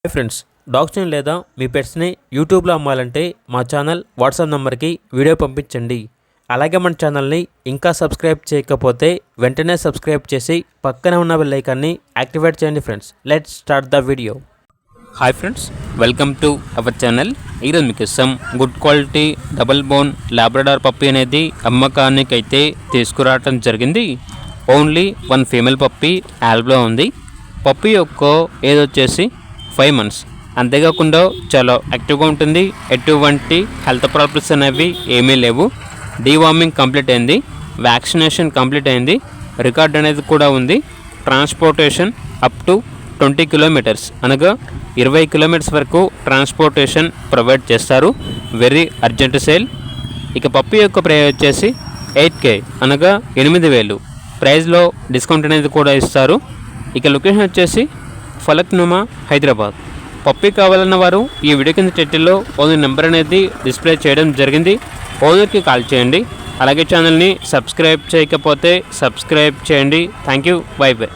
Hi friends, డాగ్స్ని లేదా మీ పెట్స్ని యూట్యూబ్లో అమ్మాలంటే మా ఛానల్ వాట్సాప్ నెంబర్కి వీడియో పంపించండి. అలాగే మన ఛానల్ని ఇంకా సబ్స్క్రైబ్ చేయకపోతే వెంటనే సబ్స్క్రైబ్ చేసి పక్కనే ఉన్న బెల్ ఐకాన్ని యాక్టివేట్ చేయండి. Friends, let's start the video. Hi friends, welcome to our channel. ఈరోజు మీకు some good quality double bone Labrador puppy అనేది అమ్మకానికి అయితే తీసుకురావటం జరిగింది. ఓన్లీ వన్ ఫీమేల్ పప్పీ యాల్బ్లో ఉంది. పప్పీ యొక్క ఏజ్ వచ్చేసి 5 months. అంతేకాకుండా చాలా యాక్టివ్గా ఉంటుంది. ఎటువంటి హెల్త్ ప్రాబ్లమ్స్ అనేవి ఏమీ లేవు. డీవార్మింగ్ కంప్లీట్ అయింది, వ్యాక్సినేషన్ కంప్లీట్ అయింది, రికార్డ్ అనేది కూడా ఉంది. ట్రాన్స్పోర్టేషన్ అప్ టు 20 kilometers అనగా 20 kilometers వరకు ట్రాన్స్పోర్టేషన్ ప్రొవైడ్ చేస్తారు. Very urgent sale. ఇక పప్పీ యొక్క ప్రైస్ వచ్చేసి 8K అనగా 8,000. ప్రైస్లో డిస్కౌంట్ అనేది కూడా ఇస్తారు. ఇక లొకేషన్ వచ్చేసి ఫలక్నుమా, హైదరాబాద్. పప్పీ కావాలన్న వారు ఈ వీడియో కింద టైటిల్లో ఓనర్ నెంబర్ అనేది డిస్ప్లే చేయడం జరిగింది. ఓనర్కి కాల్ చేయండి. అలాగే ఛానల్ని సబ్స్క్రైబ్ చేయకపోతే సబ్స్క్రైబ్ చేయండి. Thank you. By by.